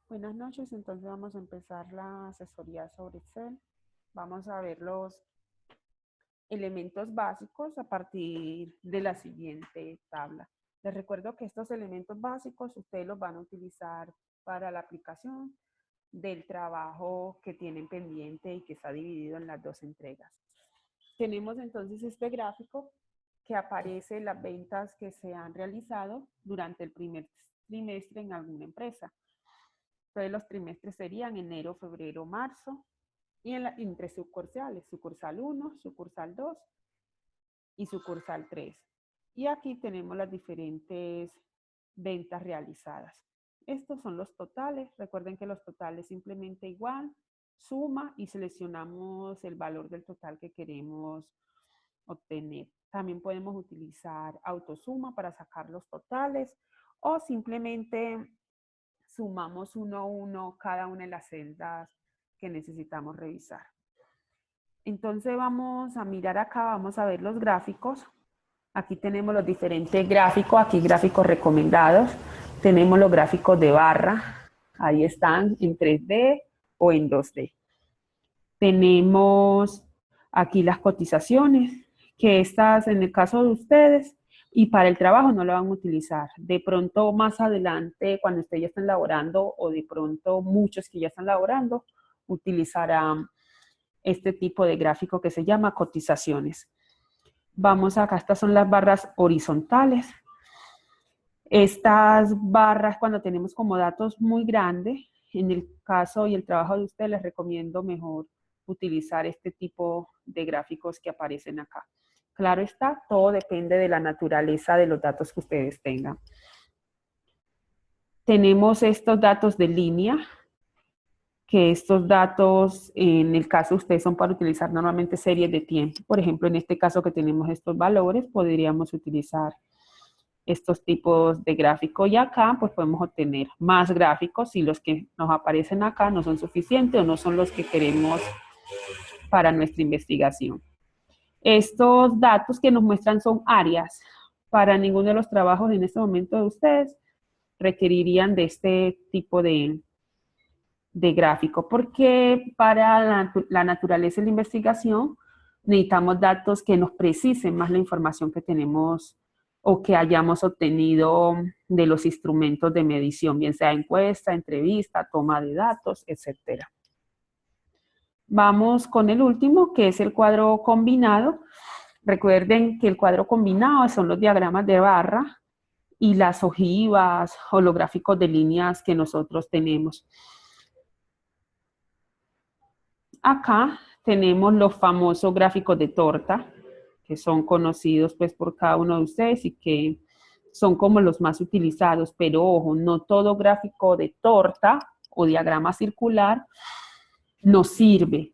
Buenas noches, entonces vamos a empezar la asesoría sobre Excel. Vamos a ver los elementos básicos a partir de la siguiente tabla. Les recuerdo que estos elementos básicos ustedes los van a utilizar para la aplicación del trabajo que tienen pendiente y que está dividido en las dos entregas. Tenemos entonces este gráfico que aparece las ventas que se han realizado durante el primer trimestre en alguna empresa. Entonces los trimestres serían enero, febrero, marzo, y entre sucursales, sucursal 1, sucursal 2 y sucursal 3. Y aquí tenemos las diferentes ventas realizadas. Estos son los totales. Recuerden que los totales simplemente igual, suma y seleccionamos el valor del total que queremos obtener. También podemos utilizar autosuma para sacar los totales o simplemente sumamos uno a uno cada una de las celdas que necesitamos revisar. Entonces vamos a mirar acá, vamos a ver los gráficos. Aquí tenemos los diferentes gráficos, aquí gráficos recomendados. Tenemos los gráficos de barra, ahí están en 3D o en 2D. Tenemos aquí las cotizaciones, que estas en el caso de ustedes y para el trabajo no lo van a utilizar. De pronto más adelante, cuando ustedes ya estén laborando o de pronto muchos que ya están laborando, utilizarán este tipo de gráfico que se llama cotizaciones. Vamos acá, estas son las barras horizontales. Estas barras cuando tenemos como datos muy grandes, en el caso y el trabajo de ustedes les recomiendo mejor utilizar este tipo de gráficos que aparecen acá. Claro está, todo depende de la naturaleza de los datos que ustedes tengan. Tenemos estos datos de línea, que estos datos, en el caso de ustedes, son para utilizar normalmente series de tiempo. Por ejemplo, en este caso que tenemos estos valores, podríamos utilizar estos tipos de gráficos y acá pues podemos obtener más gráficos si los que nos aparecen acá no son suficientes o no son los que queremos para nuestra investigación. Estos datos que nos muestran son áreas. Para ninguno de los trabajos en este momento de ustedes requerirían de este tipo de gráfico, porque para la naturaleza de la investigación necesitamos datos que nos precisen más la información que tenemos o que hayamos obtenido de los instrumentos de medición, bien sea encuesta, entrevista, toma de datos, etcétera. Vamos con el último, que es el cuadro combinado. Recuerden que el cuadro combinado son los diagramas de barra y las ojivas o los gráficos de líneas que nosotros tenemos. Acá tenemos los famosos gráficos de torta, que son conocidos pues por cada uno de ustedes y que son como los más utilizados, pero ojo, no todo gráfico de torta o diagrama circular nos sirve.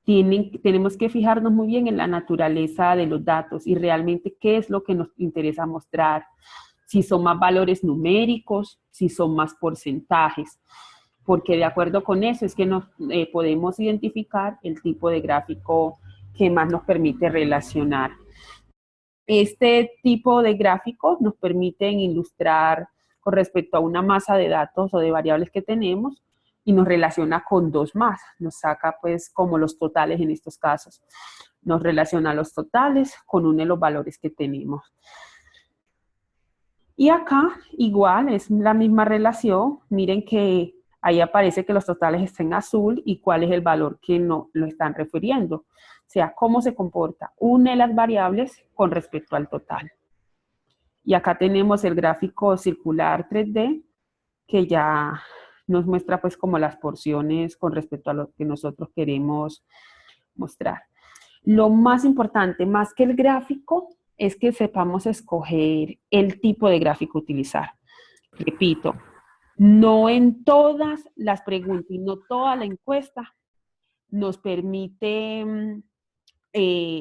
Tenemos que fijarnos muy bien en la naturaleza de los datos y realmente qué es lo que nos interesa mostrar. Si son más valores numéricos, si son más porcentajes, porque de acuerdo con eso es que nos podemos identificar el tipo de gráfico que más nos permite relacionar. Este tipo de gráficos nos permiten ilustrar con respecto a una masa de datos o de variables que tenemos y nos relaciona con dos más, nos saca pues como los totales en estos casos. Nos relaciona los totales con uno de los valores que tenemos. Y acá igual es la misma relación, miren que ahí aparece que los totales están en azul y cuál es el valor que no lo están refiriendo. O sea, cómo se comporta una de las variables con respecto al total. Y acá tenemos el gráfico circular 3D que ya nos muestra pues como las porciones con respecto a lo que nosotros queremos mostrar. Lo más importante, más que el gráfico, es que sepamos escoger el tipo de gráfico utilizar. Repito, no en todas las preguntas y no toda la encuesta nos permite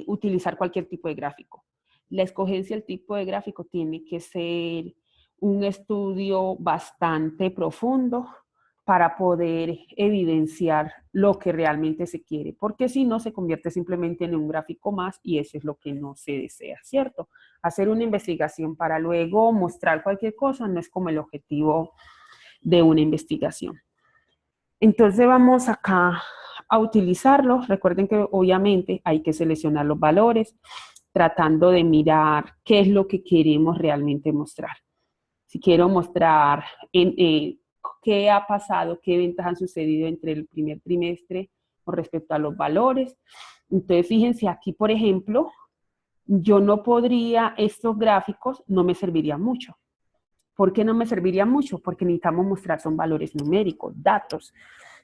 utilizar cualquier tipo de gráfico. La escogencia del tipo de gráfico tiene que ser un estudio bastante profundo para poder evidenciar lo que realmente se quiere, porque si no se convierte simplemente en un gráfico más y eso es lo que no se desea, ¿cierto? Hacer una investigación para luego mostrar cualquier cosa no es como el objetivo de una investigación. Entonces vamos acá a utilizarlo. Recuerden que obviamente hay que seleccionar los valores, tratando de mirar qué es lo que queremos realmente mostrar. Si quiero mostrar qué ha pasado, qué eventos han sucedido entre el primer trimestre con respecto a los valores. Entonces, fíjense aquí, por ejemplo, yo no podría, estos gráficos no me servirían mucho. ¿Por qué no me serviría mucho? Porque necesitamos mostrar son valores numéricos, datos.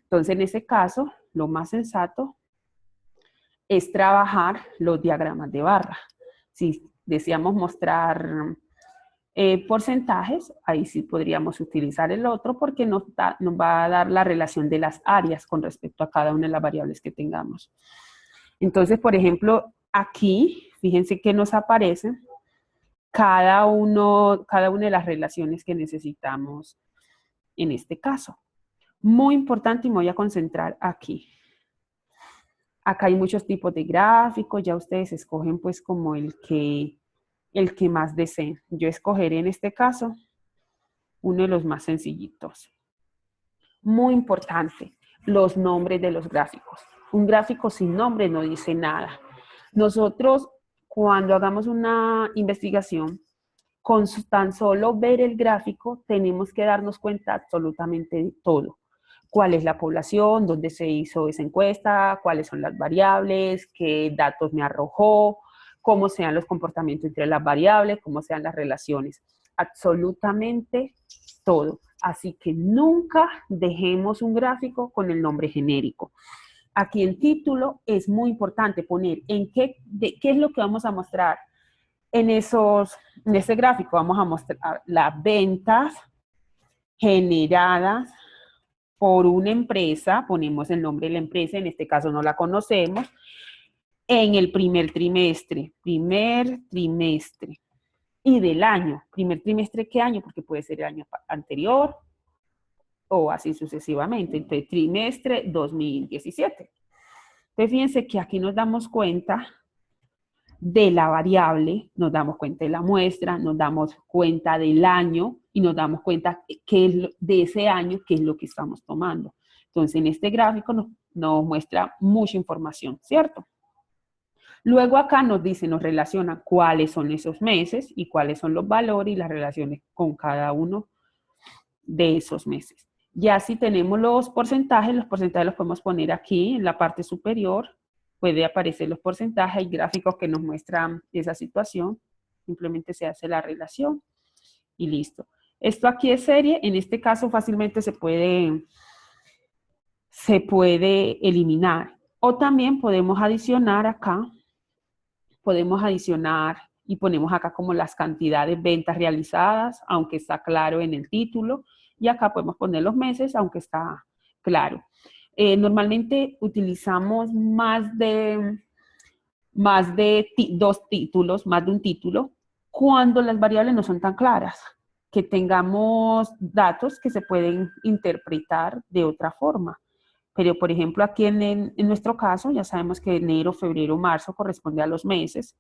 Entonces, en ese caso, lo más sensato es trabajar los diagramas de barra. Si deseamos mostrar porcentajes, ahí sí podríamos utilizar el otro porque nos va a dar la relación de las áreas con respecto a cada una de las variables que tengamos. Entonces, por ejemplo, aquí, fíjense que nos aparecen cada una de las relaciones que necesitamos en este caso. Muy importante y me voy a concentrar aquí. Acá hay muchos tipos de gráficos, ya ustedes escogen pues como el que más deseen. Yo escogeré en este caso uno de los más sencillitos. Muy importante, los nombres de los gráficos. Un gráfico sin nombre no dice nada. Nosotros, cuando hagamos una investigación, con tan solo ver el gráfico, tenemos que darnos cuenta absolutamente de todo. ¿Cuál es la población? ¿Dónde se hizo esa encuesta? ¿Cuáles son las variables? ¿Qué datos me arrojó? ¿Cómo sean los comportamientos entre las variables? ¿Cómo sean las relaciones? Absolutamente todo. Así que nunca dejemos un gráfico con el nombre genérico. Aquí el título es muy importante poner en qué es lo que vamos a mostrar en ese gráfico. Vamos a mostrar las ventas generadas por una empresa, ponemos el nombre de la empresa, en este caso no la conocemos, en el primer trimestre, y del año. Primer trimestre, ¿qué año? Porque puede ser el año anterior o así sucesivamente. Entonces, trimestre 2017. Entonces, fíjense que aquí nos damos cuenta de la variable, nos damos cuenta de la muestra, nos damos cuenta del año y nos damos cuenta de ese año qué es lo que estamos tomando. Entonces, en este gráfico nos muestra mucha información, ¿cierto? Luego acá nos dice, nos relaciona cuáles son esos meses y cuáles son los valores y las relaciones con cada uno de esos meses. Ya si tenemos los porcentajes los podemos poner aquí en la parte superior. Puede aparecer los porcentajes, hay gráficos que nos muestran esa situación. Simplemente se hace la relación y listo. Esto aquí es serie, en este caso fácilmente se puede eliminar. O también podemos adicionar acá, y ponemos acá como las cantidades de ventas realizadas, aunque está claro en el título, y acá podemos poner los meses, aunque está claro. Normalmente utilizamos más de dos títulos, más de un título, cuando las variables no son tan claras, que tengamos datos que se pueden interpretar de otra forma. Pero, por ejemplo, aquí en nuestro caso, ya sabemos que enero, febrero, marzo corresponde a los meses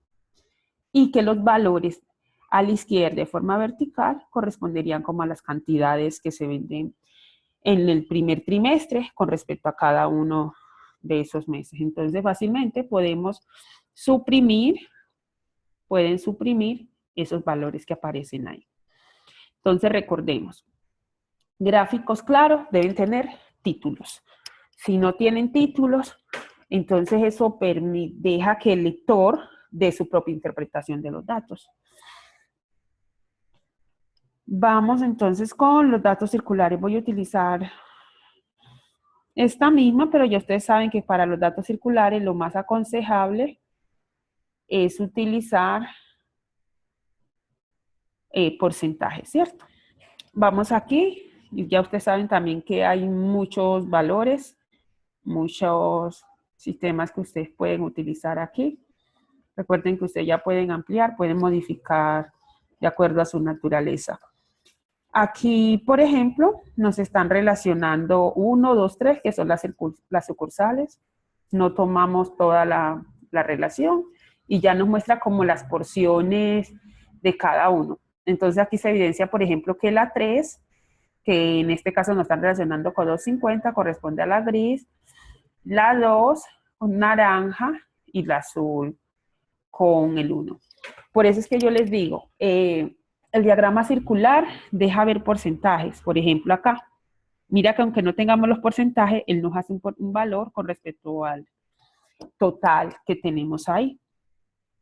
y que los valores a la izquierda de forma vertical corresponderían como a las cantidades que se venden en el primer trimestre con respecto a cada uno de esos meses. Entonces, fácilmente pueden suprimir esos valores que aparecen ahí. Entonces, recordemos, gráficos claros deben tener títulos. Si no tienen títulos, entonces eso deja que el lector dé su propia interpretación de los datos. Vamos entonces con los datos circulares. Voy a utilizar esta misma, pero ya ustedes saben que para los datos circulares lo más aconsejable es utilizar porcentajes, ¿cierto? Vamos aquí, y ya ustedes saben también que hay muchos valores, muchos sistemas que ustedes pueden utilizar aquí. Recuerden que ustedes ya pueden ampliar, pueden modificar de acuerdo a su naturaleza. Aquí, por ejemplo, nos están relacionando 1, 2, 3, que son las sucursales. No tomamos toda la relación y ya nos muestra como las porciones de cada uno. Entonces aquí se evidencia, por ejemplo, que la 3 que en este caso nos están relacionando con 250, corresponde a la gris, la 2 con naranja y la azul con el 1. Por eso es que yo les digo, el diagrama circular deja ver porcentajes. Por ejemplo, acá, mira que aunque no tengamos los porcentajes, él nos hace un valor con respecto al total que tenemos ahí.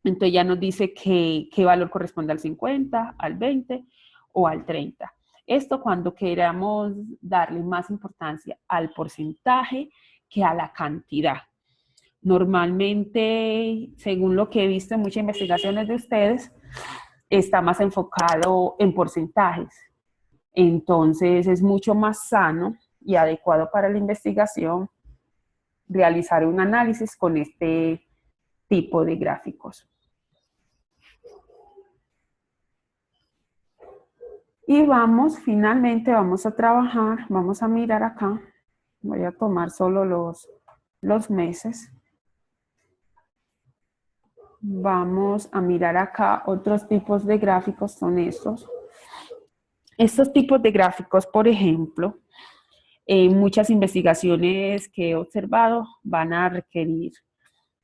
Entonces ya nos dice qué valor corresponde al 50, al 20 o al 30. Esto cuando queramos darle más importancia al porcentaje que a la cantidad. Normalmente, según lo que he visto en muchas investigaciones de ustedes, está más enfocado en porcentajes. Entonces es mucho más sano y adecuado para la investigación realizar un análisis con este tipo de gráficos. Y finalmente vamos a trabajar, vamos a mirar acá, voy a tomar solo los meses. Vamos a mirar acá otros tipos de gráficos, son estos. Estos tipos de gráficos, por ejemplo, muchas investigaciones que he observado van a requerir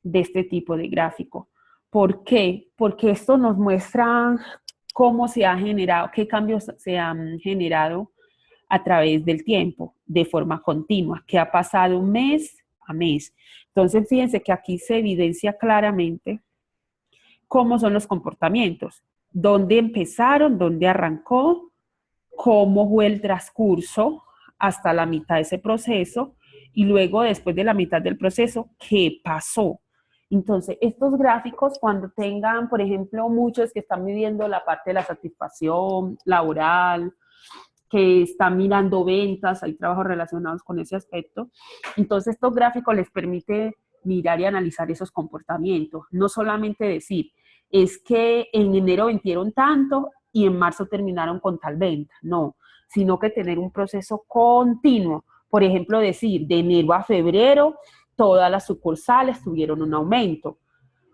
de este tipo de gráfico. ¿Por qué? Porque esto nos muestra cómo se ha generado, qué cambios se han generado a través del tiempo, de forma continua, que ha pasado mes a mes. Entonces, fíjense que aquí se evidencia claramente cómo son los comportamientos, dónde empezaron, dónde arrancó, cómo fue el transcurso hasta la mitad de ese proceso y luego después de la mitad del proceso, ¿qué pasó? Entonces, estos gráficos, cuando tengan, por ejemplo, muchos que están midiendo la parte de la satisfacción laboral, que están mirando ventas, hay trabajos relacionados con ese aspecto, entonces estos gráficos les permite mirar y analizar esos comportamientos, no solamente decir, es que en enero vendieron tanto y en marzo terminaron con tal venta, no, sino que tener un proceso continuo, por ejemplo, decir, de enero a febrero, todas las sucursales tuvieron un aumento,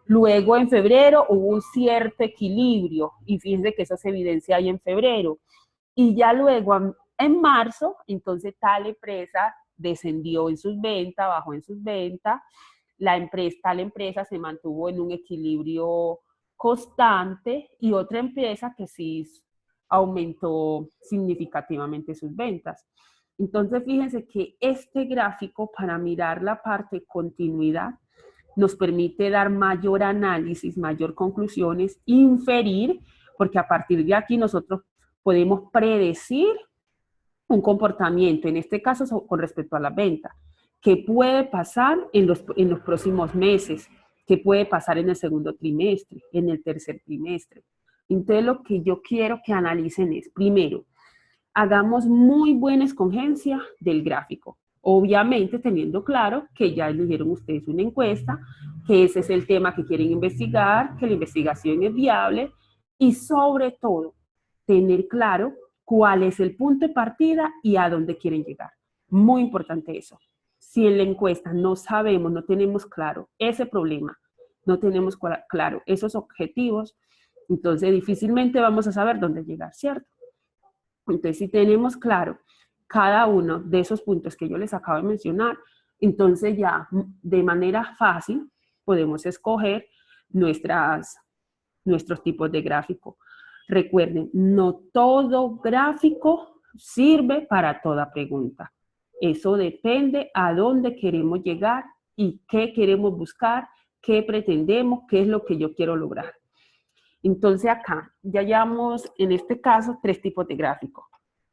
luego en febrero hubo un cierto equilibrio, y fíjense que esa se evidencia ahí en febrero, y ya luego en marzo, entonces tal empresa descendió en sus ventas, bajó en sus ventas, tal empresa se mantuvo en un equilibrio constante y otra empresa que sí aumentó significativamente sus ventas. Entonces, fíjense que este gráfico, para mirar la parte continuidad, nos permite dar mayor análisis, mayor conclusiones, inferir, porque a partir de aquí nosotros podemos predecir un comportamiento, en este caso con respecto a la venta, qué puede pasar en los próximos meses, qué puede pasar en el segundo trimestre, en el tercer trimestre. Entonces, lo que yo quiero que analicen es, primero, hagamos muy buena escogencia del gráfico. Obviamente teniendo claro que ya eligieron ustedes una encuesta, que ese es el tema que quieren investigar, que la investigación es viable y sobre todo tener claro cuál es el punto de partida y a dónde quieren llegar. Muy importante eso. Si en la encuesta no sabemos, no tenemos claro ese problema, no tenemos claro esos objetivos, entonces difícilmente vamos a saber dónde llegar, ¿cierto? Entonces, si tenemos claro cada uno de esos puntos que yo les acabo de mencionar, entonces ya de manera fácil podemos escoger nuestros tipos de gráfico. Recuerden, no todo gráfico sirve para toda pregunta. Eso depende a dónde queremos llegar y qué queremos buscar, qué pretendemos, qué es lo que yo quiero lograr. Entonces acá ya llevamos en este caso 3 tipos de gráficos.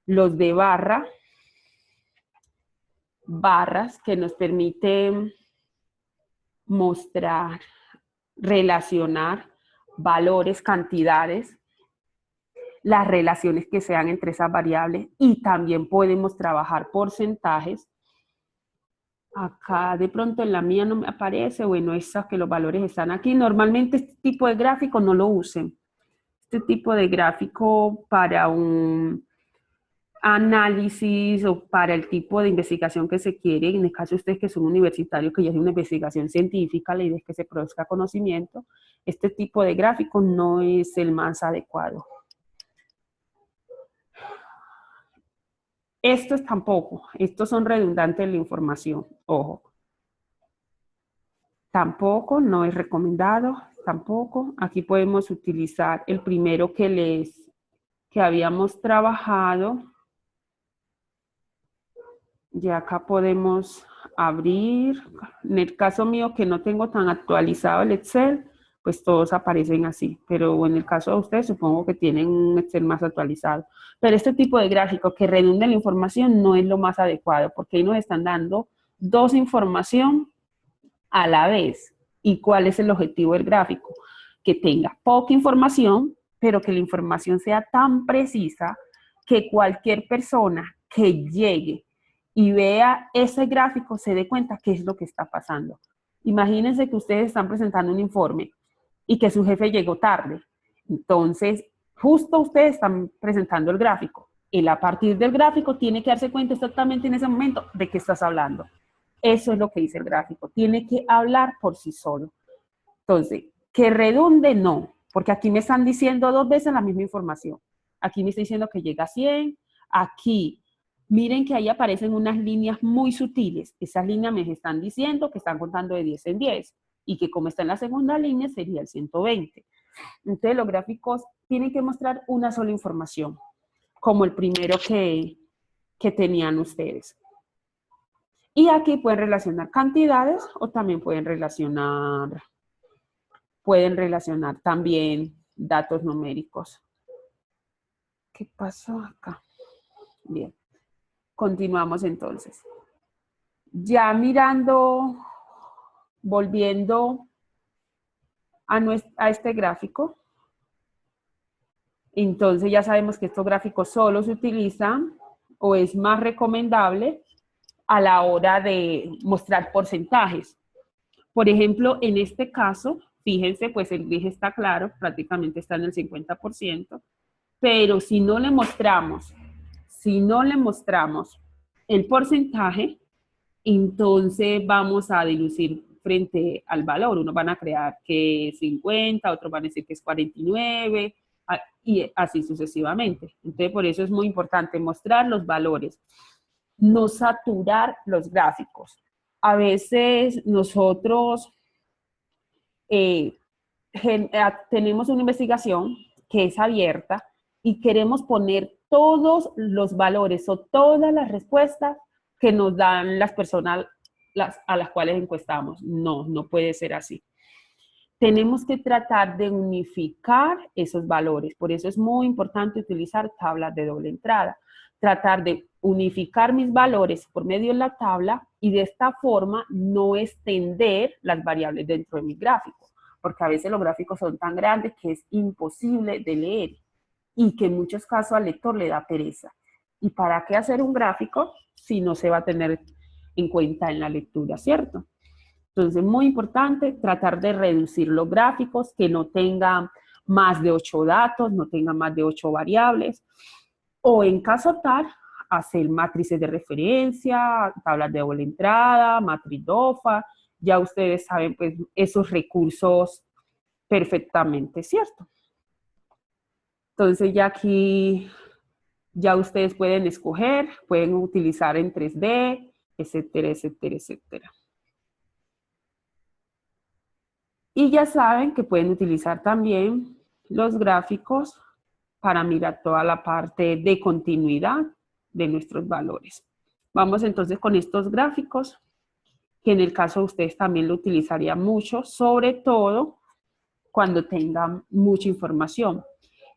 Los de barras que nos permiten mostrar, relacionar valores, cantidades, las relaciones que sean entre esas variables y también podemos trabajar porcentajes. Acá de pronto en la mía no me aparece, bueno, esas que los valores están aquí. Normalmente este tipo de gráfico no lo usen. Este tipo de gráfico para un análisis o para el tipo de investigación que se quiere, en el caso de ustedes que son universitarios, que ya es una investigación científica, la idea es que se produzca conocimiento, este tipo de gráfico no es el más adecuado. Estos tampoco, estos son redundantes en la información, ojo. Tampoco, no es recomendado, tampoco. Aquí podemos utilizar el primero que habíamos trabajado. Ya acá podemos abrir. En el caso mío que no tengo tan actualizado el Excel, pues todos aparecen así. Pero en el caso de ustedes, supongo que tienen un Excel más actualizado. Pero este tipo de gráfico que redunde la información no es lo más adecuado, porque ahí nos están dando dos información a la vez. ¿Y cuál es el objetivo del gráfico? Que tenga poca información, pero que la información sea tan precisa que cualquier persona que llegue y vea ese gráfico se dé cuenta qué es lo que está pasando. Imagínense que ustedes están presentando un informe y que su jefe llegó tarde. Entonces, justo ustedes están presentando el gráfico. Él a partir del gráfico tiene que darse cuenta exactamente en ese momento de qué estás hablando. Eso es lo que dice el gráfico. Tiene que hablar por sí solo. Entonces, que redunde, no, porque aquí me están diciendo dos veces la misma información. Aquí me está diciendo que llega a 100, aquí, miren que ahí aparecen unas líneas muy sutiles. Esas líneas me están diciendo que están contando de 10 en 10 y que como está en la segunda línea sería el 120. Entonces, los gráficos tienen que mostrar una sola información, como el primero que tenían ustedes. Y aquí pueden relacionar cantidades o también pueden relacionar también datos numéricos. ¿Qué pasó acá? Bien, continuamos entonces. Ya mirando, volviendo a este gráfico, entonces ya sabemos que estos gráficos solo se utilizan o es más recomendable a la hora de mostrar porcentajes. Por ejemplo, en este caso, fíjense, pues el gris está claro, prácticamente está en el 50%, pero si no le mostramos el porcentaje, entonces vamos a deducir frente al valor. Unos van a crear que es 50, otros van a decir que es 49, y así sucesivamente. Entonces, por eso es muy importante mostrar los valores, no saturar los gráficos. A veces nosotros eh, tenemos una investigación que es abierta y queremos poner todos los valores o todas las respuestas que nos dan las personas a las cuales encuestamos. No, no puede ser así. Tenemos que tratar de unificar esos valores. Por eso es muy importante utilizar tablas de doble entrada. Tratar de unificar mis valores por medio de la tabla y de esta forma no extender las variables dentro de mi gráfico, porque a veces los gráficos son tan grandes que es imposible de leer y que en muchos casos al lector le da pereza. ¿Y para qué hacer un gráfico si no se va a tener en cuenta en la lectura, cierto? Entonces, muy importante tratar de reducir los gráficos, que no tengan más de 8 datos, no tengan más de 8 variables, o en caso tal, hacer matrices de referencia, tablas de doble entrada, matriz DOFA, ya ustedes saben pues esos recursos perfectamente, ¿cierto? Entonces ya aquí, ya ustedes pueden escoger, pueden utilizar en 3D, etcétera, etcétera, etcétera. Y ya saben que pueden utilizar también los gráficos para mirar toda la parte de continuidad de nuestros valores. Vamos entonces con estos gráficos, que en el caso de ustedes también lo utilizarían mucho, sobre todo cuando tengan mucha información.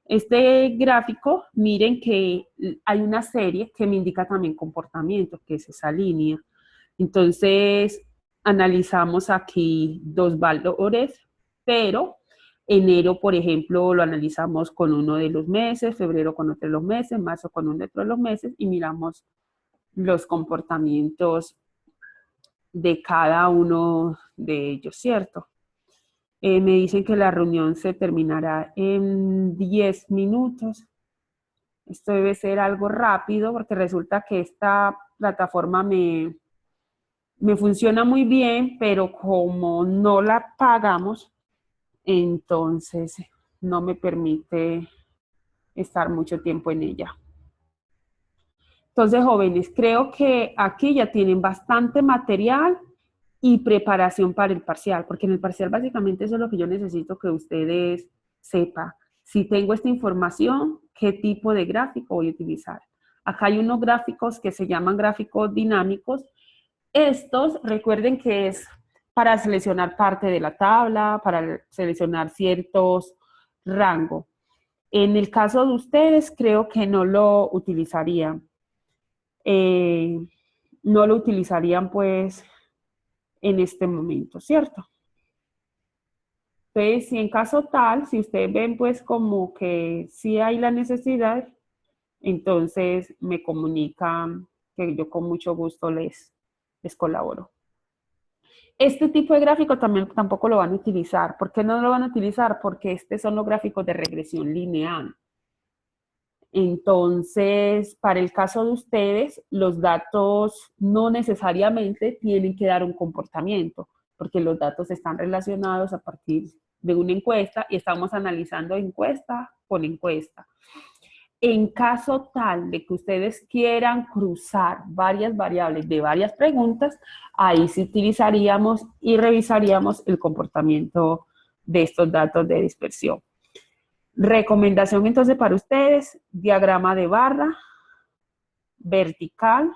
Este gráfico, miren que hay una serie que me indica también comportamiento, que es esa línea. Entonces, analizamos aquí dos valores, pero enero, por ejemplo, lo analizamos con uno de los meses, febrero con otro de los meses, marzo con uno de los meses y miramos los comportamientos de cada uno de ellos, ¿cierto? Me dicen que la reunión se terminará en 10 minutos. Esto debe ser algo rápido porque resulta que esta plataforma me funciona muy bien, pero como no la pagamos, entonces no me permite estar mucho tiempo en ella. Entonces, jóvenes, creo que aquí ya tienen bastante material y preparación para el parcial, porque en el parcial básicamente eso es lo que yo necesito que ustedes sepan. Si tengo esta información, ¿qué tipo de gráfico voy a utilizar? Acá hay unos gráficos que se llaman gráficos dinámicos. Estos, recuerden que es para seleccionar parte de la tabla, para seleccionar ciertos rangos. En el caso de ustedes, creo que no lo utilizarían. No lo utilizarían, pues, en este momento, ¿cierto? Entonces, si en caso tal, si ustedes ven pues como que sí hay la necesidad, entonces me comunican que yo con mucho gusto les colaboro. Este tipo de gráfico también tampoco lo van a utilizar. ¿Por qué no lo van a utilizar? Porque estos son los gráficos de regresión lineal. Entonces, para el caso de ustedes, los datos no necesariamente tienen que dar un comportamiento, porque los datos están relacionados a partir de una encuesta y estamos analizando encuesta con encuesta. En caso tal de que ustedes quieran cruzar varias variables de varias preguntas, ahí sí utilizaríamos y revisaríamos el comportamiento de estos datos de dispersión. Recomendación entonces para ustedes, diagrama de barra, vertical,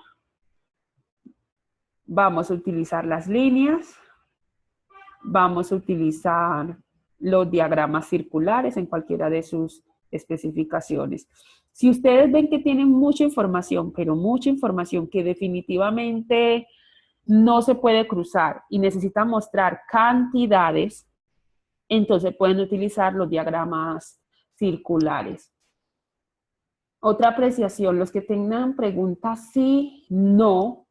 vamos a utilizar las líneas, vamos a utilizar los diagramas circulares en cualquiera de sus especificaciones. Si ustedes ven que tienen mucha información, pero mucha información que definitivamente no se puede cruzar y necesitan mostrar cantidades, entonces pueden utilizar los diagramas circulares. Otra apreciación, los que tengan preguntas sí, no,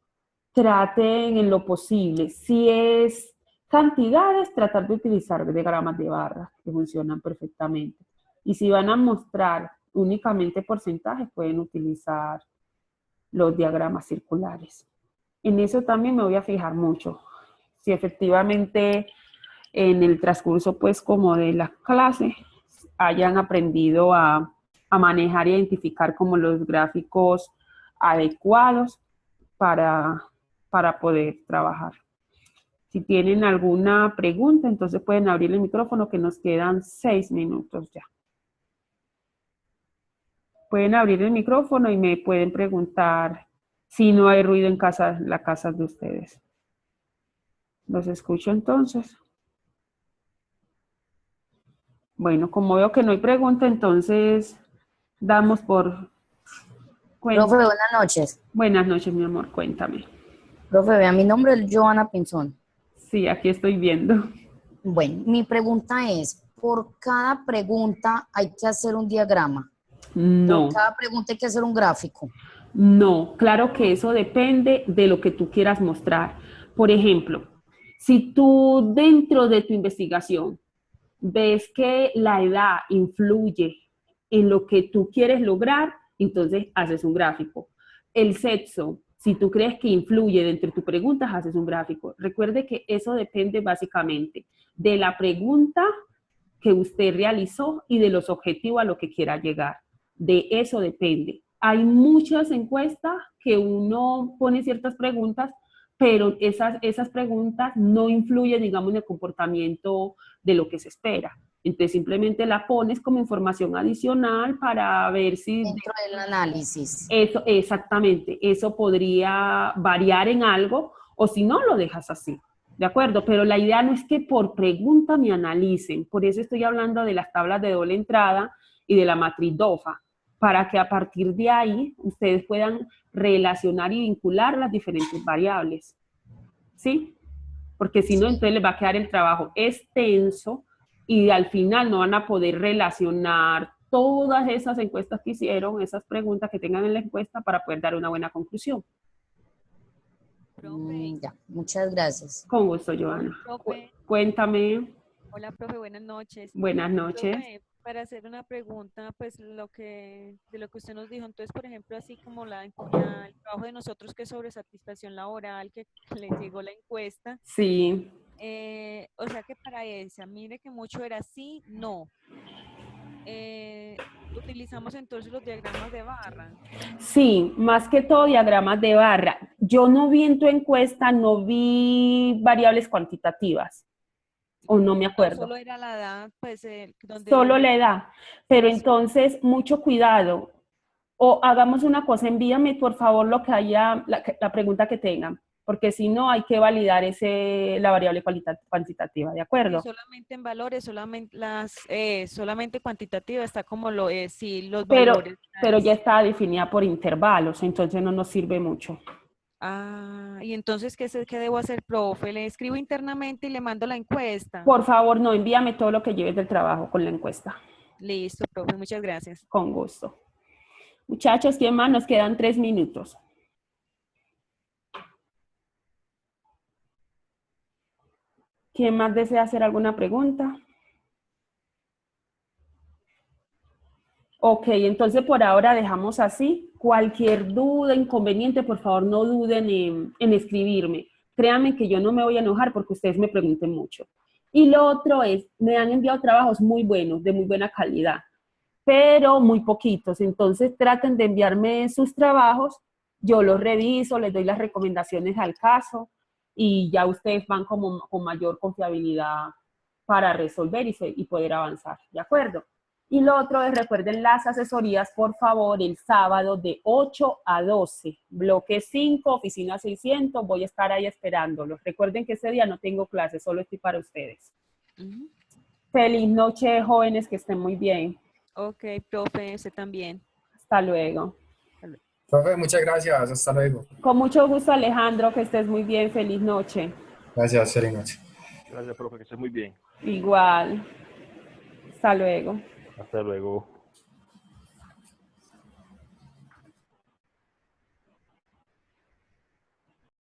traten en lo posible. Si es cantidades, tratar de utilizar diagramas de barra que funcionan perfectamente. Y si van a mostrar únicamente porcentajes, pueden utilizar los diagramas circulares. En eso también me voy a fijar mucho. Si efectivamente en el transcurso, pues, como de la clase, hayan aprendido a manejar e identificar como los gráficos adecuados para poder trabajar. Si tienen alguna pregunta, entonces pueden abrir el micrófono que nos quedan 6 minutos ya. Pueden abrir el micrófono y me pueden preguntar si no hay ruido en casa, la casa de ustedes. Los escucho entonces. Bueno, como veo que no hay pregunta, entonces damos por Profe, buenas noches. Buenas noches, mi amor, cuéntame. Profe, vea, mi nombre es Joana Pinzón. Sí, aquí estoy viendo. Bueno, mi pregunta es, ¿por cada pregunta hay que hacer un diagrama? ¿Por No, cada pregunta hay que hacer un gráfico? no, claro que eso depende de lo que tú quieras mostrar. Por ejemplo, si tú dentro de tu investigación ves que la edad influye en lo que tú quieres lograr, entonces haces un gráfico. El sexo, si tú crees que influye dentro de tus preguntas, haces un gráfico. Recuerde que eso depende básicamente de la pregunta que usted realizó y de los objetivos a los que quiera llegar. De eso depende. Hay muchas encuestas que uno pone ciertas preguntas, pero esas preguntas no influyen, digamos, en el comportamiento de lo que se espera. Entonces simplemente la pones como información adicional para ver si Dentro del análisis. eso, exactamente, eso podría variar en algo o si no, lo dejas así. ¿De acuerdo? Pero la idea no es que por pregunta me analicen. Por eso estoy hablando de las tablas de doble entrada y de la matriz DOFA, para que a partir de ahí ustedes puedan relacionar y vincular las diferentes variables. ¿Sí? Porque si no, entonces les va a quedar el trabajo extenso y al final no van a poder relacionar todas esas encuestas que hicieron, esas preguntas que tengan en la encuesta para poder dar una buena conclusión. Ya, muchas gracias. Con gusto, Joana. Profe, Cuéntame. hola, profe, buenas noches. Buenas noches. Profe, para hacer una pregunta, pues de lo que usted nos dijo, entonces, por ejemplo, así como el trabajo de nosotros que es sobre satisfacción laboral, que le llegó la encuesta, Sí. o sea que para esa, mire que mucho era sí, no. utilizamos entonces los diagramas de barra. Sí, más que todo diagramas de barra. Yo no vi en tu encuesta, no vi variables cuantitativas, o no me No, acuerdo. solo era la edad, pues, donde Solo la edad. Pero Sí, entonces, mucho cuidado. O hagamos una cosa, envíame por favor lo que haya, la pregunta que tengan, porque si no hay que validar la variable cuantitativa, ¿de sí, acuerdo? solamente en valores, solamente cuantitativa está como lo es, sí, los Pero, valores. pero ya está definida por intervalos, entonces no nos sirve mucho. Ah, y entonces, ¿qué debo hacer, profe? Le escribo internamente y le mando la encuesta. Por favor, no, envíame todo lo que lleves del trabajo con la encuesta. Listo, profe, muchas gracias. Con gusto. Muchachos, ¿quién más? Nos quedan 3 minutos. ¿Quién más desea hacer alguna pregunta? Ok, entonces por ahora dejamos así. Cualquier duda, inconveniente, por favor no duden en escribirme. Créanme que yo no me voy a enojar porque ustedes me pregunten mucho. Y lo otro es, me han enviado trabajos muy buenos, de muy buena calidad, pero muy poquitos. Entonces traten de enviarme sus trabajos, yo los reviso, les doy las recomendaciones al caso y ya ustedes van como con mayor confiabilidad para resolver y poder avanzar, ¿de acuerdo? Y lo otro es, recuerden las asesorías, por favor, el sábado de 8 a 12, bloque 5, oficina 600, voy a estar ahí esperándolos. Recuerden que ese día no tengo clase, solo estoy para ustedes. Ujú. Feliz noche, jóvenes, que estén muy bien. Ok, profe, usted también. Hasta luego. Hasta luego. Profe, muchas gracias. Hasta luego. Con mucho gusto, Alejandro, que estés muy bien. Feliz noche. Gracias, feliz noche. Gracias, profe, que esté muy bien. Igual. Hasta luego. Hasta luego.